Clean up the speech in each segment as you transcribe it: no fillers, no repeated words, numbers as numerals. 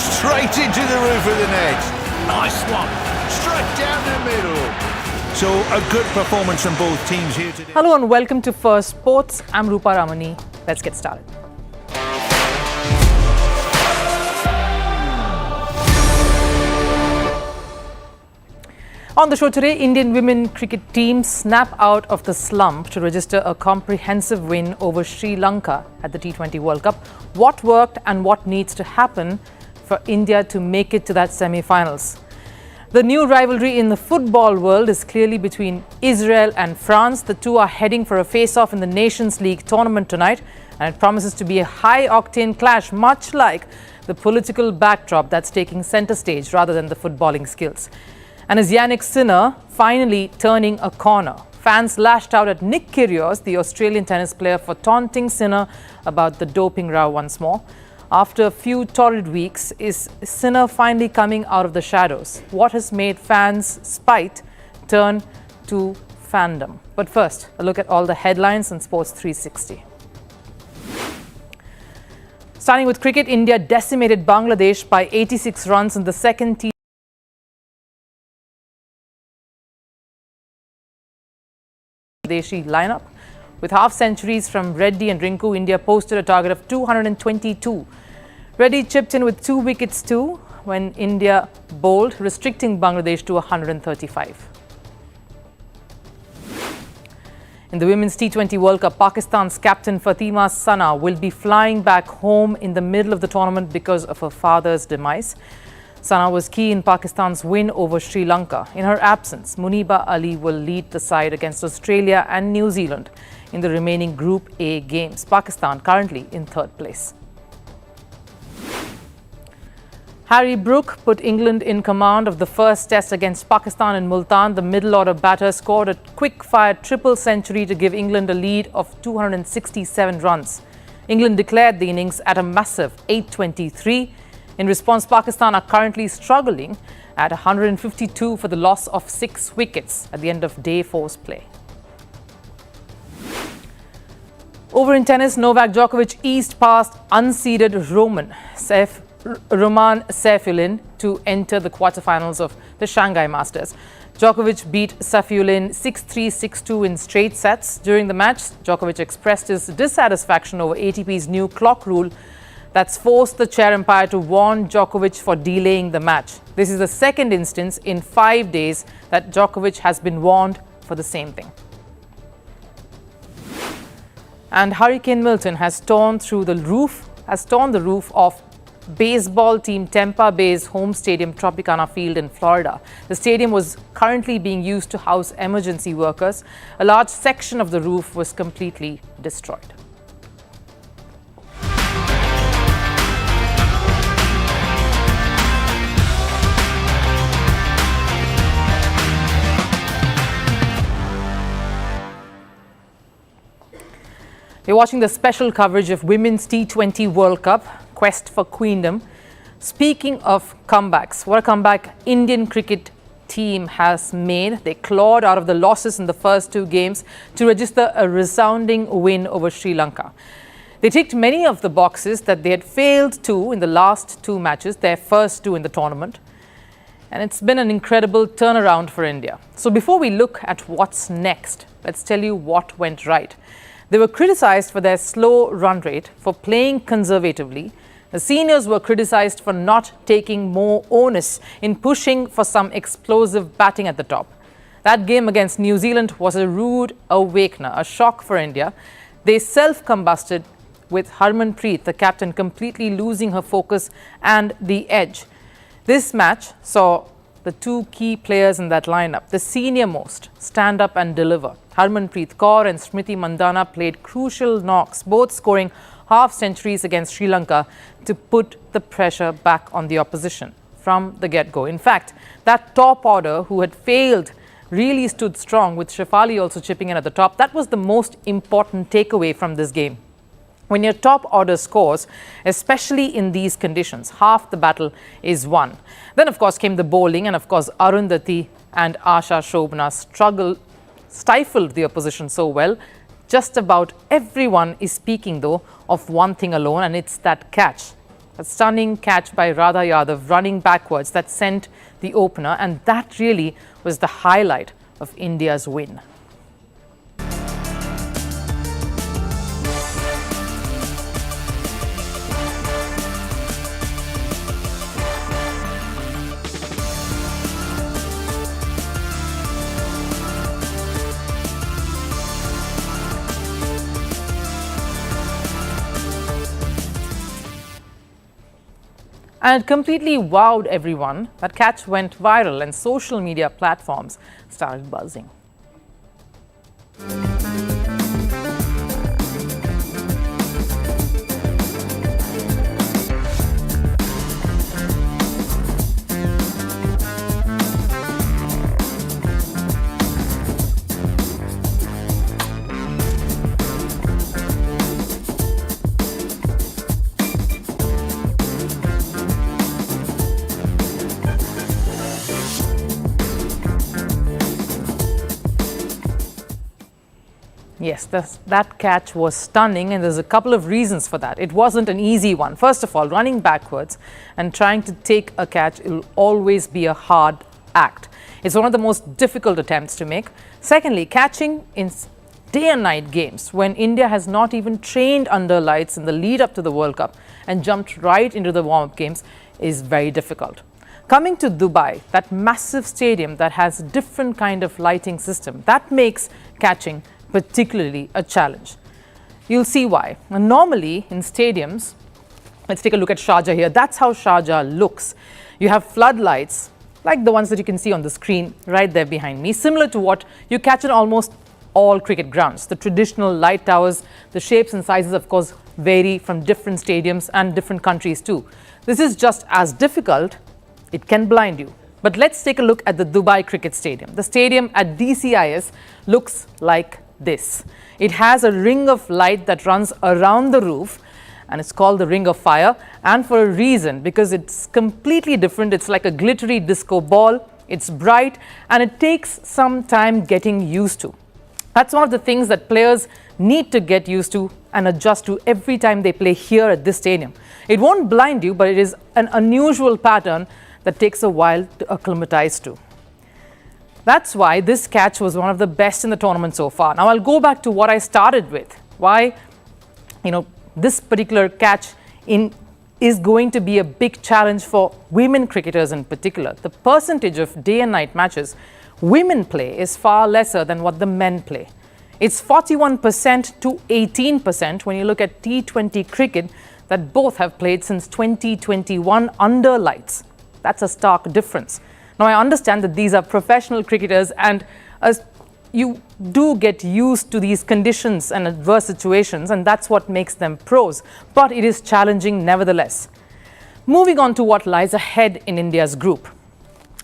Straight into the roof of the net. Nice one. Straight down the middle. So a good performance from both teams here today. Hello and welcome to Firstpost. I'm Rupha Ramani. Let's get started. On the show today, Indian women cricket team snap out of the slump to register a comprehensive win over Sri Lanka at the T20 World Cup. What worked and what needs to happen for India to make it to that semi-finals? The new rivalry in the football world is clearly between Israel and France. The two are heading for a face-off in the Nations League tournament tonight, and it promises to be a high-octane clash, much like the political backdrop that's taking centre stage rather than the footballing skills. And is Jannik Sinner finally turning a corner? Fans lashed out at Nick Kyrgios, the Australian tennis player, for taunting Sinner about the doping row once more. After a few torrid weeks, is Sinner finally coming out of the shadows? What has made fans' spite turn to fandom? But first, a look at all the headlines on Sports 360. Starting with cricket, India decimated Bangladesh by 86 runs in the second T20 Deshi lineup. With half centuries from Reddy and Rinku, India posted a target of 222. Reddy chipped in with 2 wickets too when India bowled, restricting Bangladesh to 135. In the Women's T20 World Cup, Pakistan's captain Fatima Sana will be flying back home in the middle of the tournament because of her father's demise. Sana was key in Pakistan's win over Sri Lanka. In her absence, Muniba Ali will lead the side against Australia and New Zealand in the remaining Group A games. Pakistan currently in third place. Harry Brook put England in command of the first test against Pakistan in Multan. The middle-order batter scored a quick-fire triple century to give England a lead of 267 runs. England declared the innings at a massive 823. In response, Pakistan are currently struggling at 152 for the loss of 6 wickets at the end of day 4's play. Over in tennis, Novak Djokovic eased past unseeded Roman Safiullin to enter the quarterfinals of the Shanghai Masters. Djokovic beat Safiullin 6-3, 6-2 in straight sets. During the match, Djokovic expressed his dissatisfaction over ATP's new clock rule that's forced the chair umpire to warn Djokovic for delaying the match. This is the second instance in 5 days that Djokovic has been warned for the same thing. And Hurricane Milton has torn the roof of baseball team Tampa Bay's home stadium Tropicana Field in Florida. The stadium was currently being used to house emergency workers. A large section of the roof was completely destroyed. You're watching the special coverage of Women's T20 World Cup, Quest for Queendom. Speaking of comebacks, what a comeback Indian cricket team has made. They clawed out of the losses in the first 2 games to register a resounding win over Sri Lanka. They ticked many of the boxes that they had failed to in the last 2 matches, their first 2 in the tournament. And it's been an incredible turnaround for India. So before we look at what's next, let's tell you what went right. They were criticised for their slow run rate, for playing conservatively. The seniors were criticised for not taking more onus in pushing for some explosive batting at the top. That game against New Zealand was a rude awakener, a shock for India. They self-combusted with Harmanpreet, the captain, completely losing her focus and the edge. This match saw the 2 key players in that lineup, the senior most, stand up and deliver. Harmanpreet Kaur and Smriti Mandhana played crucial knocks, both scoring half centuries against Sri Lanka to put the pressure back on the opposition from the get-go. In fact, that top order who had failed really stood strong, with Shefali also chipping in at the top. That was the most important takeaway from this game. When your top order scores, especially in these conditions, half the battle is won. Then, of course, came the bowling, and of course, Arundhati and Asha Shobna stifled the opposition so well. Just about everyone is speaking, though, of one thing alone, and it's that catch A stunning catch by Radha Yadav running backwards that sent the opener, and that really was the highlight of India's win. And it completely wowed everyone. That catch went viral and social media platforms started buzzing. Yes, that catch was stunning, and there's a couple of reasons for that. It wasn't an easy one. First of all, running backwards and trying to take a catch will always be a hard act. It's one of the most difficult attempts to make. Secondly, catching in day and night games when India has not even trained under lights in the lead up to the World Cup and jumped right into the warm-up games is very difficult. Coming to Dubai, that massive stadium that has a different kind of lighting system, that makes catching particularly a challenge. You'll see why. And normally in stadiums, let's take a look at Sharjah here. That's how Sharjah looks. You have floodlights like the ones that you can see on the screen right there behind me, similar to what you catch in almost all cricket grounds. The traditional light towers, the shapes and sizes of course vary from different stadiums and different countries too. This is just as difficult. It can blind you. But let's take a look at the Dubai Cricket Stadium. The stadium at DCIS looks like this. It has a ring of light that runs around the roof, and it's called the Ring of Fire, and for a reason, because it's completely different. It's like a glittery disco ball. It's bright, and it takes some time getting used to. That's one of the things that players need to get used to and adjust to every time they play here at this stadium. It won't blind you, but it is an unusual pattern that takes a while to acclimatize to. That's why this catch was one of the best in the tournament so far. Now I'll go back to what I started with. Why, this particular catch is going to be a big challenge for women cricketers in particular. The percentage of day and night matches women play is far lesser than what the men play. It's 41% to 18% when you look at T20 cricket that both have played since 2021 under lights. That's a stark difference. Now, I understand that these are professional cricketers, and you do get used to these conditions and adverse situations, and that's what makes them pros. But it is challenging nevertheless. Moving on to what lies ahead in India's group.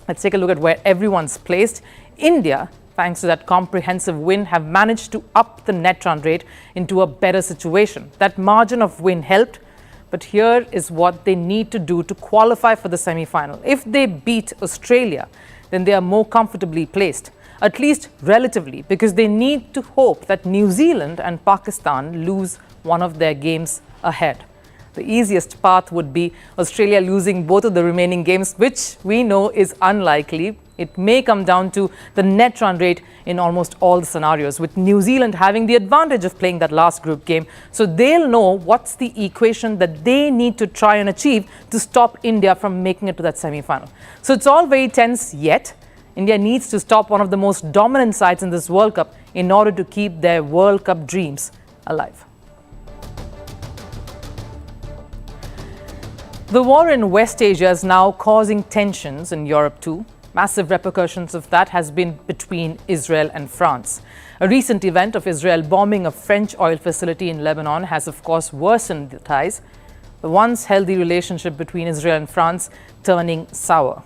Let's take a look at where everyone's placed. India, thanks to that comprehensive win, have managed to up the net run rate into a better situation. That margin of win helped. But here is what they need to do to qualify for the semi-final. If they beat Australia, then they are more comfortably placed, at least relatively, because they need to hope that New Zealand and Pakistan lose one of their games ahead. The easiest path would be Australia losing both of the remaining games, which we know is unlikely. It may come down to the net run rate in almost all the scenarios, with New Zealand having the advantage of playing that last group game. So they'll know what's the equation that they need to try and achieve to stop India from making it to that semi-final. So it's all very tense yet. India needs to stop one of the most dominant sides in this World Cup in order to keep their World Cup dreams alive. The war in West Asia is now causing tensions in Europe too. Massive repercussions of that has been between Israel and France. A recent event of Israel bombing a French oil facility in Lebanon has of course worsened the ties, the once healthy relationship between Israel and France turning sour.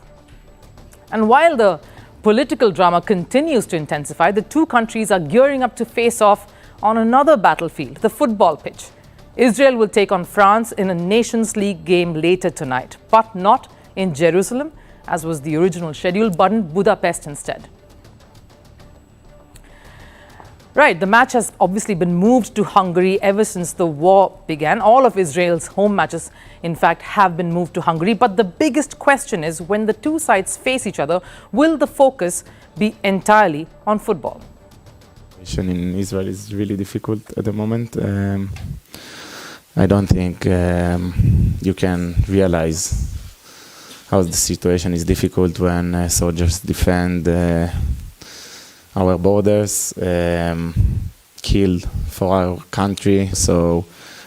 And while the political drama continues to intensify, the two countries are gearing up to face off on another battlefield, the football pitch. Israel will take on France in a Nations League game later tonight, but not in Jerusalem, as was the original schedule, but in Budapest instead. Right, the match has obviously been moved to Hungary ever since the war began. All of Israel's home matches, in fact, have been moved to Hungary. But the biggest question is, when the two sides face each other, will the focus be entirely on football? Situation in Israel is really difficult at the moment. I don't think you can realize how the situation is difficult when soldiers defend our borders, kill for our country, so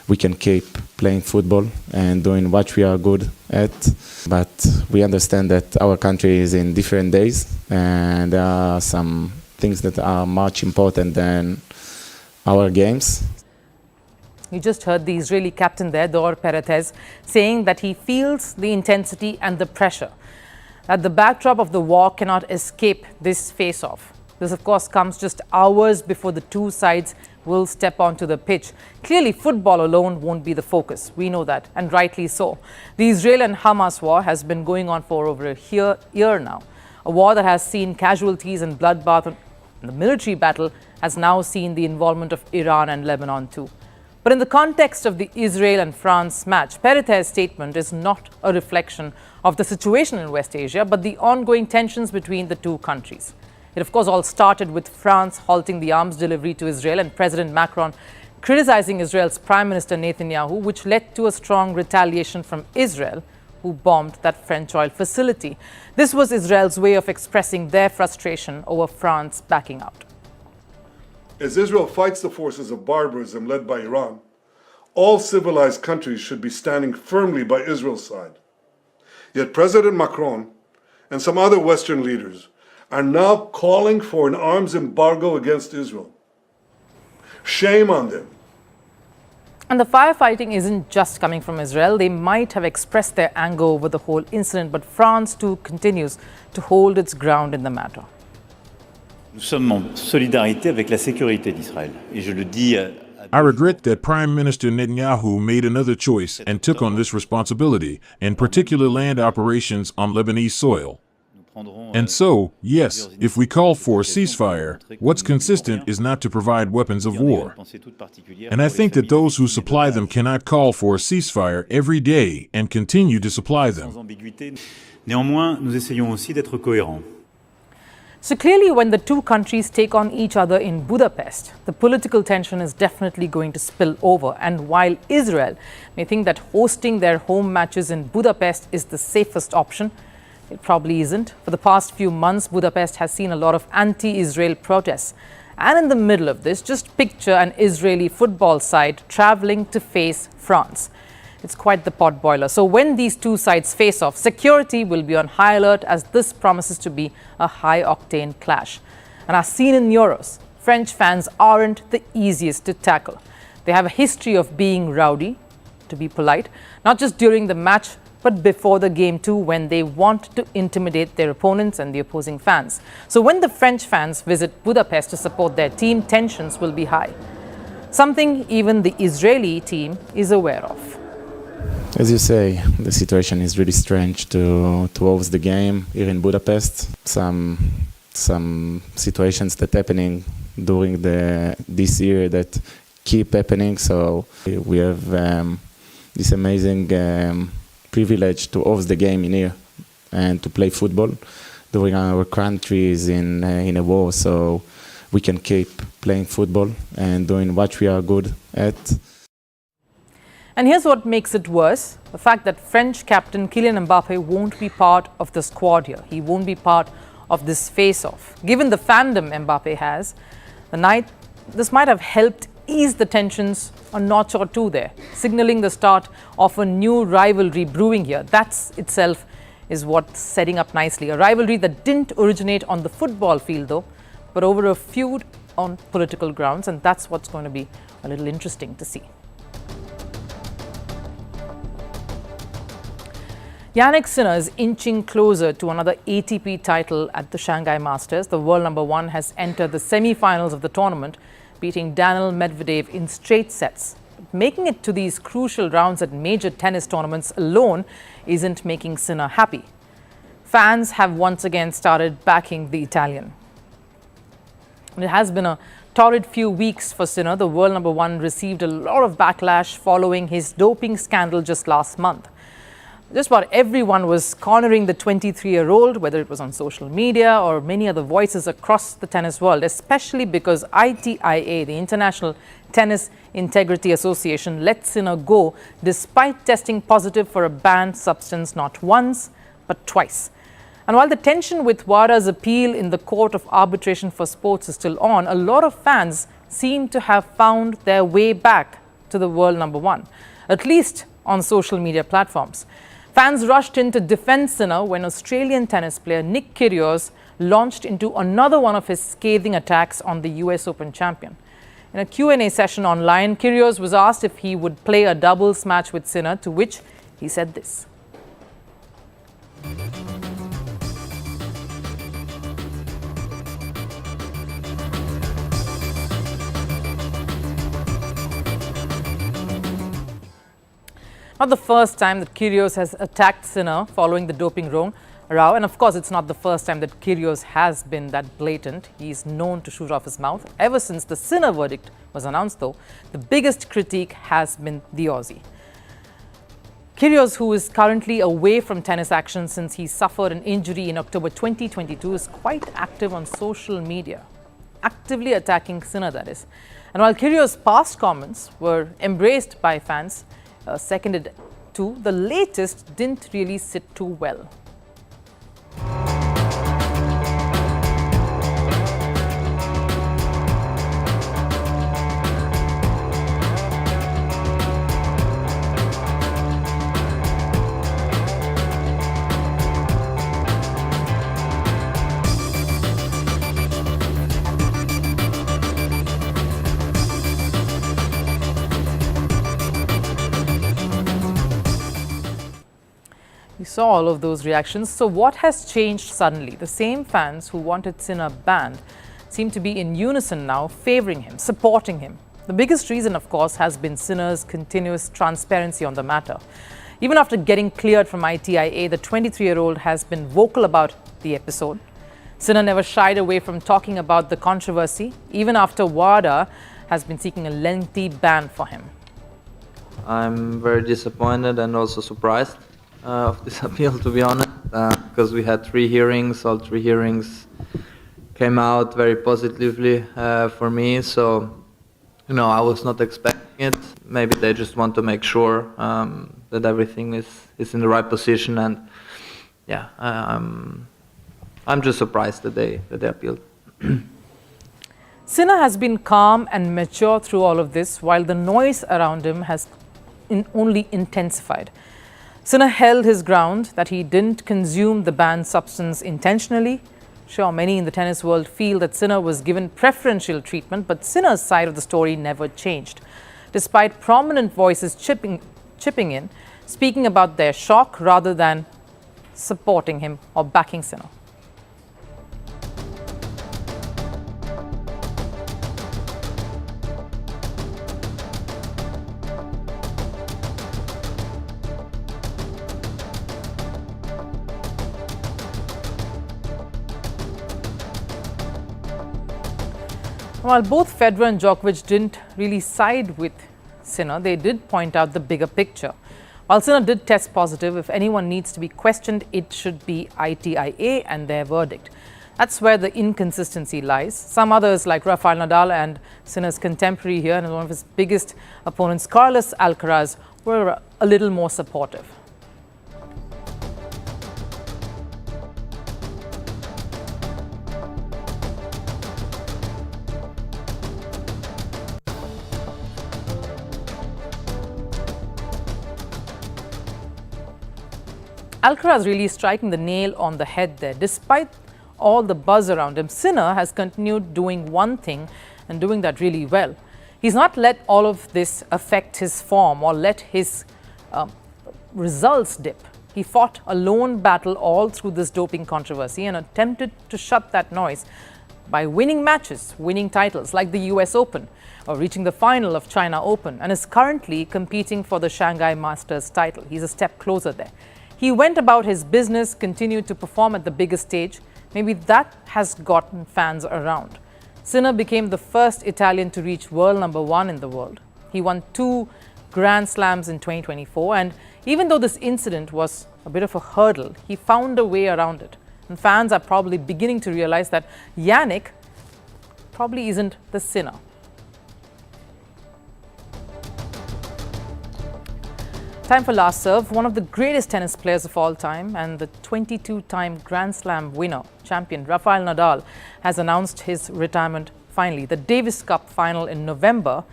we can keep playing football and doing what we are good at. But we understand that our country is in different days, and there are some things that are much important than our games. You just heard the Israeli captain there, Dor Peretez, saying that he feels the intensity and the pressure, that the backdrop of the war cannot escape this face-off. This, of course, comes just hours before the two sides will step onto the pitch. Clearly, football alone won't be the focus. We know that, and rightly so. The Israel and Hamas war has been going on for over a year now. A war that has seen casualties and bloodbath, and the military battle has now seen the involvement of Iran and Lebanon too. But in the context of the Israel and France match, Peretez's statement is not a reflection of the situation in West Asia, but the ongoing tensions between the two countries. It, of course, all started with France halting the arms delivery to Israel and President Macron criticizing Israel's Prime Minister Netanyahu, which led to a strong retaliation from Israel, who bombed that French oil facility. This was Israel's way of expressing their frustration over France backing out. As Israel fights the forces of barbarism led by Iran, all civilized countries should be standing firmly by Israel's side. Yet President Macron and some other Western leaders are now calling for an arms embargo against Israel. Shame on them. And the firefighting isn't just coming from Israel. They might have expressed their anger over the whole incident, but France too continues to hold its ground in the matter. Nous sommes en solidarité avec la sécurité d'Israël. Et je le dis I regret that Prime Minister Netanyahu made another choice and took on this responsibility, in particular land operations on Lebanese soil. And so, yes, if we call for a ceasefire, what's consistent is not to provide weapons of war. And I think that those who supply them cannot call for a ceasefire every day and continue to supply them. Néanmoins, nous essayons aussi d'être cohérents. So clearly, when the two countries take on each other in Budapest, the political tension is definitely going to spill over. And while Israel may think that hosting their home matches in Budapest is the safest option, it probably isn't. For the past few months, Budapest has seen a lot of anti-Israel protests. And in the middle of this, just picture an Israeli football side traveling to face France. It's quite the potboiler. So when these two sides face off, security will be on high alert, as this promises to be a high-octane clash. And as seen in Euros, French fans aren't the easiest to tackle. They have a history of being rowdy, to be polite, not just during the match, but before the game too, when they want to intimidate their opponents and the opposing fans. So when the French fans visit Budapest to support their team, tensions will be high. Something even the Israeli team is aware of. As you say, the situation is really strange to host the game here in Budapest. Some situations that happening during this year that keep happening. So we have this amazing privilege to host the game in here and to play football during our country is in a war. So we can keep playing football and doing what we are good at. And here's what makes it worse, the fact that French captain Kylian Mbappe won't be part of the squad here. He won't be part of this face-off. Given the fandom Mbappe has, this might have helped ease the tensions a notch or two there, signaling the start of a new rivalry brewing here. That's itself is what's setting up nicely. A rivalry that didn't originate on the football field though, but over a feud on political grounds, and that's what's going to be a little interesting to see. Jannik Sinner is inching closer to another ATP title at the Shanghai Masters. The world number one has entered the semi-finals of the tournament, beating Daniil Medvedev in straight sets. But making it to these crucial rounds at major tennis tournaments alone isn't making Sinner happy. Fans have once again started backing the Italian. It has been a torrid few weeks for Sinner. The world number one received a lot of backlash following his doping scandal just last month. Just about everyone was cornering the 23-year-old, whether it was on social media or many other voices across the tennis world, especially because ITIA, the International Tennis Integrity Association, let Sinner go despite testing positive for a banned substance not once, but twice. And while the tension with WADA's appeal in the Court of Arbitration for Sports is still on, a lot of fans seem to have found their way back to the world number one, at least on social media platforms. Fans rushed in to defend Sinner when Australian tennis player Nick Kyrgios launched into another one of his scathing attacks on the US Open champion. In a Q&A session online, Kyrgios was asked if he would play a doubles match with Sinner, to which he said this. Not the first time that Kyrgios has attacked Sinner following the doping row. And of course, it's not the first time that Kyrgios has been that blatant. He's known to shoot off his mouth. Ever since the Sinner verdict was announced, though, the biggest critique has been the Aussie. Kyrgios, who is currently away from tennis action since he suffered an injury in October 2022, is quite active on social media, actively attacking Sinner, that is. And while Kyrgios' past comments were embraced by fans, seconded to, the latest didn't really sit too well. We saw all of those reactions. So what has changed suddenly? The same fans who wanted Sinner banned seem to be in unison now, favouring him, supporting him. The biggest reason, of course, has been Sinner's continuous transparency on the matter. Even after getting cleared from ITIA, the 23-year-old has been vocal about the episode. Sinner never shied away from talking about the controversy, even after WADA has been seeking a lengthy ban for him. I'm very disappointed and also surprised of this appeal, to be honest, because we had 3 hearings. All 3 hearings came out very positively for me. So, I was not expecting it. Maybe they just want to make sure that everything is in the right position. And yeah, I'm just surprised that they appealed. Sinner has been calm and mature through all of this, while the noise around him has only intensified. Sinner held his ground that he didn't consume the banned substance intentionally. Sure, many in the tennis world feel that Sinner was given preferential treatment, but Sinner's side of the story never changed. Despite prominent voices chipping in, speaking about their shock rather than supporting him or backing Sinner. While both Federer and Djokovic didn't really side with Sinner, they did point out the bigger picture. While Sinner did test positive, if anyone needs to be questioned, it should be ITIA and their verdict. That's where the inconsistency lies. Some others, like Rafael Nadal and Sinner's contemporary here and one of his biggest opponents, Carlos Alcaraz, were a little more supportive. Alcaraz really striking the nail on the head there. Despite all the buzz around him, Sinner has continued doing one thing and doing that really well. He's not let all of this affect his form or let his results dip. He fought a lone battle all through this doping controversy and attempted to shut that noise by winning matches, winning titles like the US Open or reaching the final of China Open, and is currently competing for the Shanghai Masters title. He's a step closer there. He went about his business, continued to perform at the biggest stage. Maybe that has gotten fans around. Sinner became the first Italian to reach world number 1 in the world. He won 2 Grand Slams in 2024, and even though this incident was a bit of a hurdle, he found a way around it. And fans are probably beginning to realize that Jannik probably isn't the Sinner. Time for last serve. One of the greatest tennis players of all time and the 22-time Grand Slam winner, champion Rafael Nadal, has announced his retirement finally. The Davis Cup final in November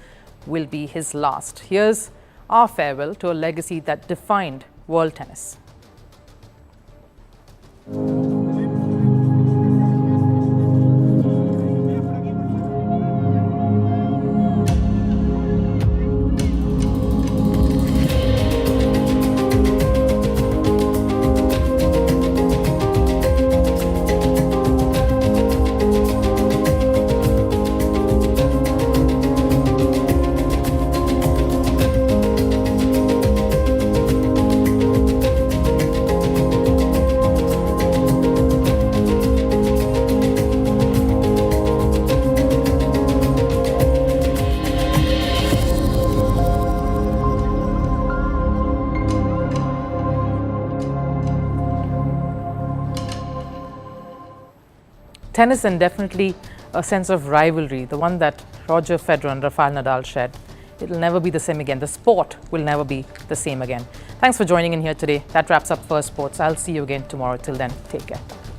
will be his last. Here's our farewell to a legacy that defined world tennis. Tennis, and definitely a sense of rivalry, the one that Roger Federer and Rafael Nadal shared. It'll never be the same again. The sport will never be the same again. Thanks for joining in here today. That wraps up Firstpost. I'll see you again tomorrow. Till then, take care.